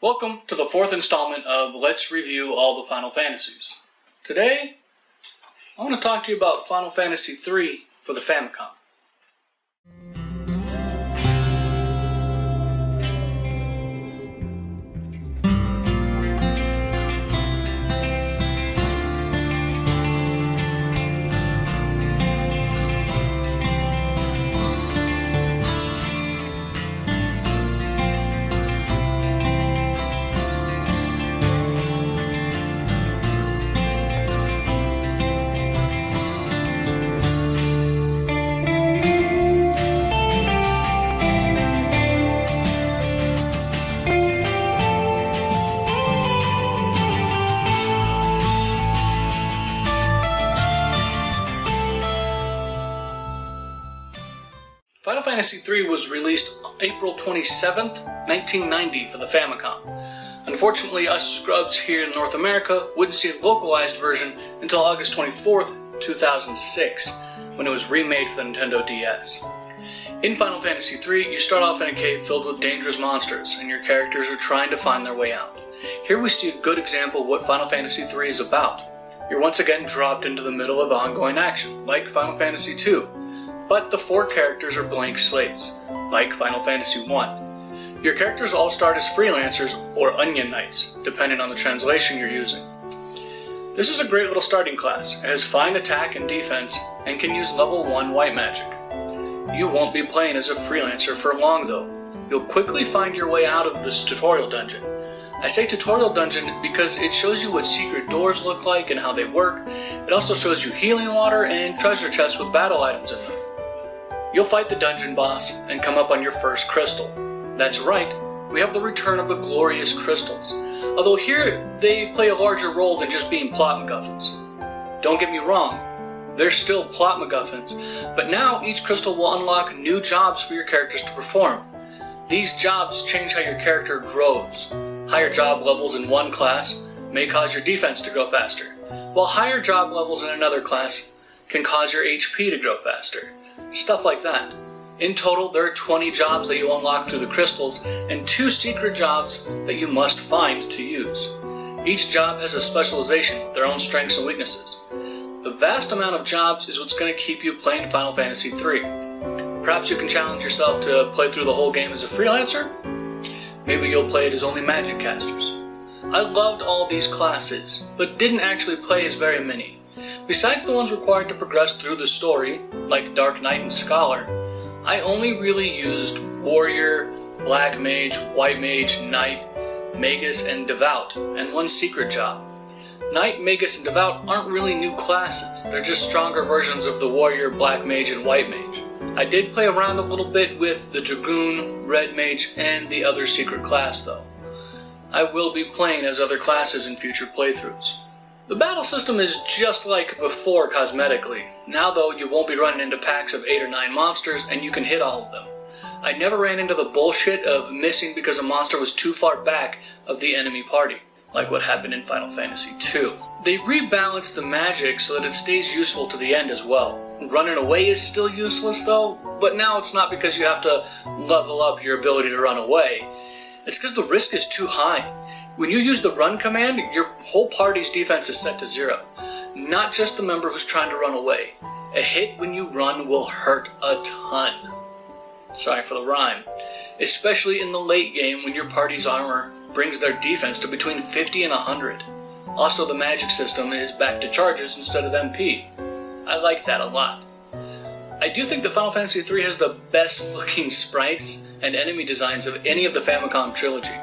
Welcome to the fourth installment of Let's Review All the Final Fantasies. Today, I want to talk to you about Final Fantasy III for the Famicom. Final Fantasy III was released April 27th, 1990 for the Famicom. Unfortunately, us scrubs here in North America wouldn't see a localized version until August 24th, 2006, when it was remade for the Nintendo DS. In Final Fantasy III, you start off in a cave filled with dangerous monsters, and your characters are trying to find their way out. Here we see a good example of what Final Fantasy III is about. You're once again dropped into the middle of ongoing action, like Final Fantasy II. But the four characters are blank slates, like Final Fantasy I. Your characters all start as freelancers or onion knights, depending on the translation you're using. This is a great little starting class. It has fine attack and defense, and can use level 1 white magic. You won't be playing as a freelancer for long though. You'll quickly find your way out of this tutorial dungeon. I say tutorial dungeon because it shows you what secret doors look like and how they work. It also shows you healing water and treasure chests with battle items in them. You'll fight the dungeon boss and come up on your first crystal. That's right, we have the return of the glorious crystals. Although here, they play a larger role than just being plot MacGuffins. Don't get me wrong, they're still plot MacGuffins, but now each crystal will unlock new jobs for your characters to perform. These jobs change how your character grows. Higher job levels in one class may cause your defense to grow faster, while higher job levels in another class can cause your HP to grow faster. Stuff like that. In total, there are 20 jobs that you unlock through the crystals, and 2 secret jobs that you must find to use. Each job has a specialization with their own strengths and weaknesses. The vast amount of jobs is what's going to keep you playing Final Fantasy III. Perhaps you can challenge yourself to play through the whole game as a freelancer? Maybe you'll play it as only magic casters. I loved all these classes, but didn't actually play as very many. Besides the ones required to progress through the story, like Dark Knight and Scholar, I only really used Warrior, Black Mage, White Mage, Knight, Magus, and Devout, and 1 secret job. Knight, Magus, and Devout aren't really new classes, they're just stronger versions of the Warrior, Black Mage, and White Mage. I did play around a little bit with the Dragoon, Red Mage, and the other secret class though. I will be playing as other classes in future playthroughs. The battle system is just like before cosmetically. Now though, you won't be running into packs of 8 or 9 monsters and you can hit all of them. I never ran into the bullshit of missing because a monster was too far back of the enemy party, like what happened in Final Fantasy II. They rebalanced the magic so that it stays useful to the end as well. Running away is still useless though, but now it's not because you have to level up your ability to run away. It's because the risk is too high. When you use the run command, your whole party's defense is set to 0, not just the member who's trying to run away. A hit when you run will hurt a ton. Sorry for the rhyme. Especially in the late game when your party's armor brings their defense to between 50 and 100. Also, the magic system is back to charges instead of MP. I like that a lot. I do think that Final Fantasy III has the best looking sprites and enemy designs of any of the Famicom trilogy.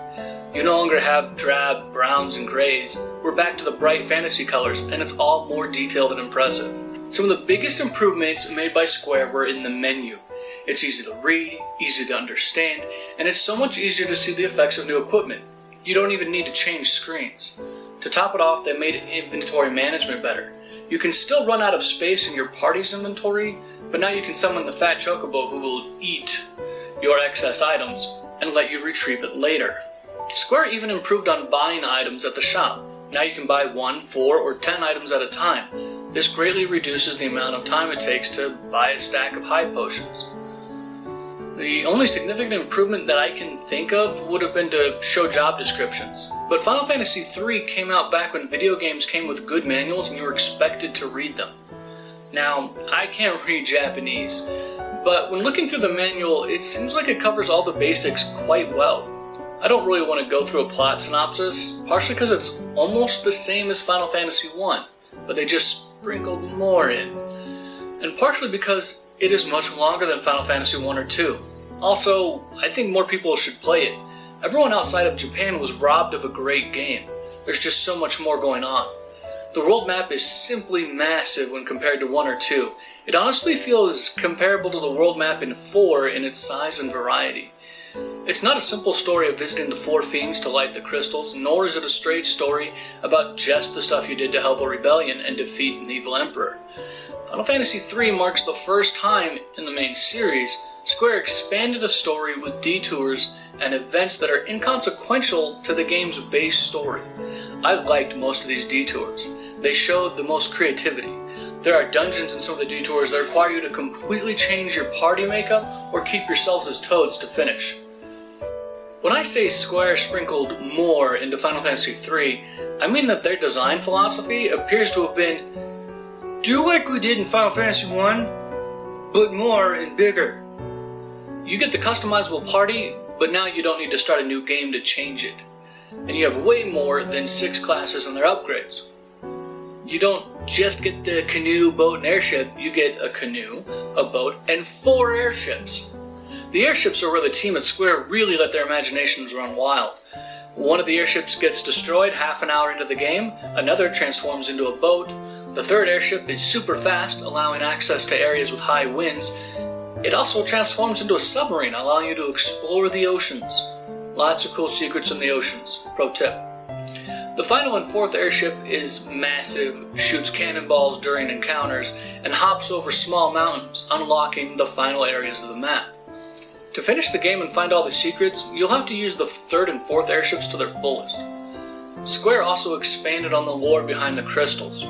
You no longer have drab browns and grays. We're back to the bright fantasy colors, and it's all more detailed and impressive. Some of the biggest improvements made by Square were in the menu. It's easy to read, easy to understand, and it's so much easier to see the effects of new equipment. You don't even need to change screens. To top it off, they made inventory management better. You can still run out of space in your party's inventory, but now you can summon the fat chocobo who will eat your excess items and let you retrieve it later. Square even improved on buying items at the shop. Now you can buy 1, 4, or 10 items at a time. This greatly reduces the amount of time it takes to buy a stack of high potions. The only significant improvement that I can think of would have been to show job descriptions. But Final Fantasy III came out back when video games came with good manuals and you were expected to read them. Now, I can't read Japanese, but when looking through the manual, it seems like it covers all the basics quite well. I don't really want to go through a plot synopsis, partially because it's almost the same as Final Fantasy I, but they just sprinkled more in. And partially because it is much longer than Final Fantasy I or II. Also, I think more people should play it. Everyone outside of Japan was robbed of a great game. There's just so much more going on. The world map is simply massive when compared to 1 or 2. It honestly feels comparable to the world map in 4 in its size and variety. It's not a simple story of visiting the 4 fiends to light the crystals, nor is it a straight story about just the stuff you did to help a rebellion and defeat an evil emperor. Final Fantasy III marks the first time in the main series Square expanded a story with detours and events that are inconsequential to the game's base story. I liked most of these detours. They showed the most creativity. There are dungeons in some of the detours that require you to completely change your party makeup or keep yourselves as toads to finish. When I say Square sprinkled more into Final Fantasy III, I mean that their design philosophy appears to have been do like we did in Final Fantasy I, but more and bigger. You get the customizable party, but now you don't need to start a new game to change it. And you have way more than 6 classes and their upgrades. You don't just get the canoe, boat, and airship, you get a canoe, a boat, and 4 airships. The airships are where the team at Square really let their imaginations run wild. One of the airships gets destroyed half an hour into the game, another transforms into a boat, the 3rd airship is super fast, allowing access to areas with high winds. It also transforms into a submarine, allowing you to explore the oceans. Lots of cool secrets in the oceans. Pro tip. The final and 4th airship is massive, shoots cannonballs during encounters, and hops over small mountains, unlocking the final areas of the map. To finish the game and find all the secrets, you'll have to use the 3rd and 4th airships to their fullest. Square also expanded on the lore behind the crystals.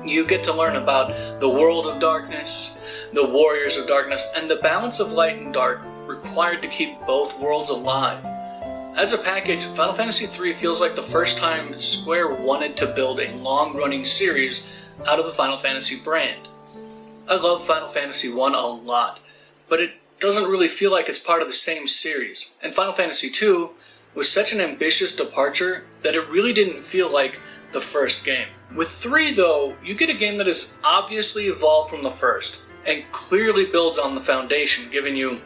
You get to learn about the world of darkness, the warriors of darkness, and the balance of light and dark required to keep both worlds alive. As a package, Final Fantasy III feels like the first time Square wanted to build a long-running series out of the Final Fantasy brand. I love Final Fantasy I a lot, but it doesn't really feel like it's part of the same series, and Final Fantasy II was such an ambitious departure that it really didn't feel like the first game. With 3, though, you get a game that is obviously evolved from the first, and clearly builds on the foundation, giving you,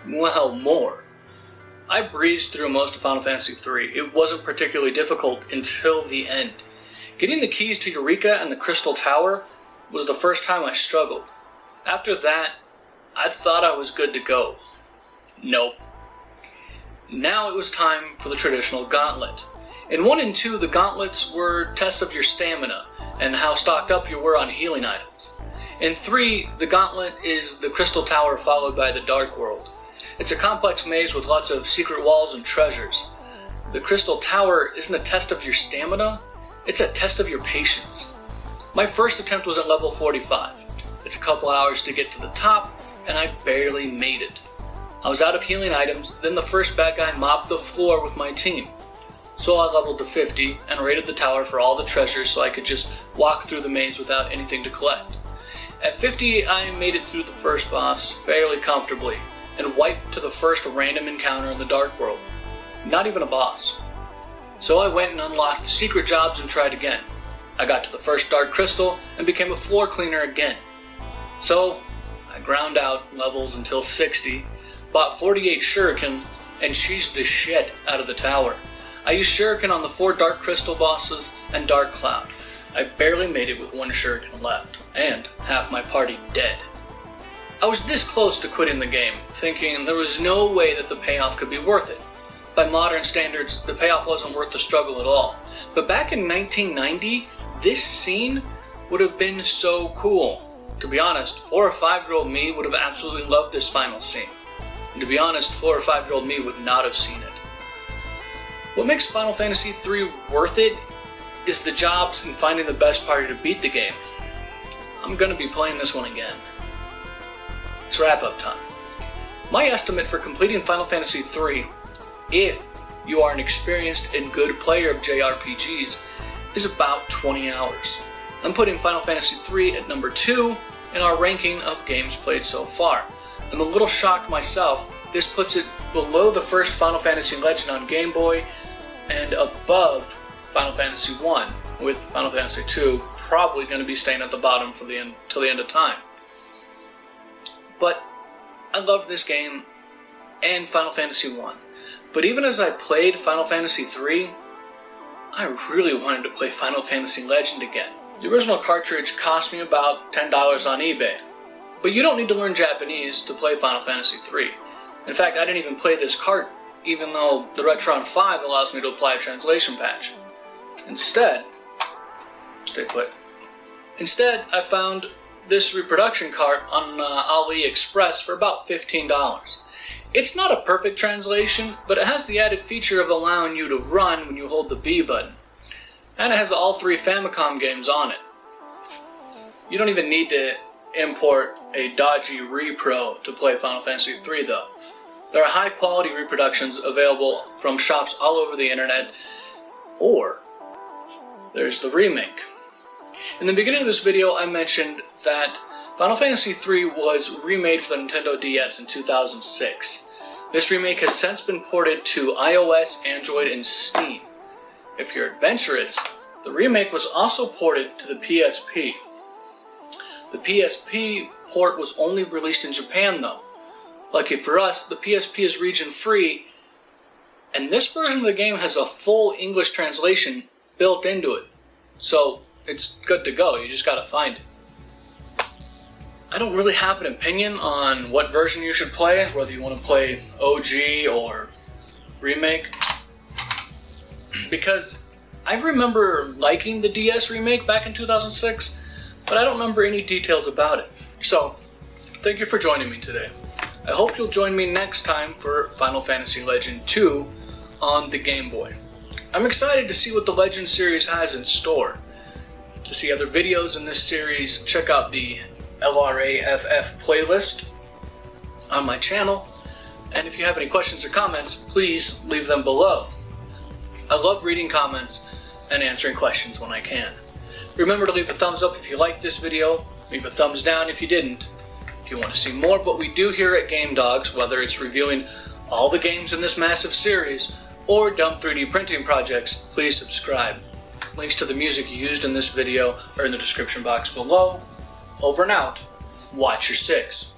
well, more. I breezed through most of Final Fantasy III. It wasn't particularly difficult until the end. Getting the keys to Eureka and the Crystal Tower was the first time I struggled. After that, I thought I was good to go. Nope. Now it was time for the traditional gauntlet. In 1 and 2, the gauntlets were tests of your stamina and how stocked up you were on healing items. In 3, the gauntlet is the Crystal Tower followed by the Dark World. It's a complex maze with lots of secret walls and treasures. The Crystal Tower isn't a test of your stamina, it's a test of your patience. My first attempt was at level 45. It's a couple hours to get to the top, and I barely made it. I was out of healing items, then the first bad guy mopped the floor with my team. So I leveled to 50 and raided the tower for all the treasures so I could just walk through the maze without anything to collect. At 50, I made it through the first boss fairly comfortably, and wiped to the first random encounter in the Dark World. Not even a boss. So I went and unlocked the secret jobs and tried again. I got to the first Dark Crystal and became a floor cleaner again. So I ground out levels until 60, bought 48 shuriken, and cheesed the shit out of the tower. I used shuriken on the 4 Dark Crystal bosses and Dark Cloud. I barely made it with 1 shuriken left, and half my party dead. I was this close to quitting the game, thinking there was no way that the payoff could be worth it. By modern standards, the payoff wasn't worth the struggle at all. But back in 1990, this scene would have been so cool. To be honest, 4 or 5-year-old me would have absolutely loved this final scene. And to be honest, 4 or 5-year-old me would not have seen it. What makes Final Fantasy III worth it is the jobs and finding the best party to beat the game. I'm gonna be playing this one again. It's wrap-up time. My estimate for completing Final Fantasy III, if you are an experienced and good player of JRPGs, is about 20 hours. I'm putting Final Fantasy III at number 2 in our ranking of games played so far. I'm a little shocked myself. This puts it below the first Final Fantasy Legend on Game Boy and above Final Fantasy I, with Final Fantasy II probably going to be staying at the bottom for till the end of time. But I loved this game and Final Fantasy I. But even as I played Final Fantasy III, I really wanted to play Final Fantasy Legend again. The original cartridge cost me about $10 on eBay. But you don't need to learn Japanese to play Final Fantasy III. In fact, I didn't even play this cart, even though the Retron 5 allows me to apply a translation patch. Instead, stay put. Instead, I found this reproduction cart on AliExpress for about $15. It's not a perfect translation, but it has the added feature of allowing you to run when you hold the B button. And it has all 3 Famicom games on it. You don't even need to import a dodgy repro to play Final Fantasy III though. There are high quality reproductions available from shops all over the internet, or there's the remake. In the beginning of this video I mentioned that Final Fantasy III was remade for the Nintendo DS in 2006. This remake has since been ported to iOS, Android, and Steam. If you're adventurous, the remake was also ported to the PSP. The PSP port was only released in Japan though. Lucky for us, the PSP is region free, and this version of the game has a full English translation built into it. So it's good to go, you just gotta find it. I don't really have an opinion on what version you should play, whether you want to play OG or remake, because I remember liking the DS remake back in 2006, but I don't remember any details about it. So, thank you for joining me today. I hope you'll join me next time for Final Fantasy Legend 2 on the Game Boy. I'm excited to see what the Legend series has in store. To see other videos in this series, check out the LRAFF playlist on my channel, and if you have any questions or comments, please leave them below. I love reading comments and answering questions when I can. Remember to leave a thumbs up if you liked this video, leave a thumbs down if you didn't. If you want to see more of what we do here at Game Dogs, whether it's reviewing all the games in this massive series or dumb 3D printing projects, please subscribe. Links to the music used in this video are in the description box below. Over and out. Watch your 6.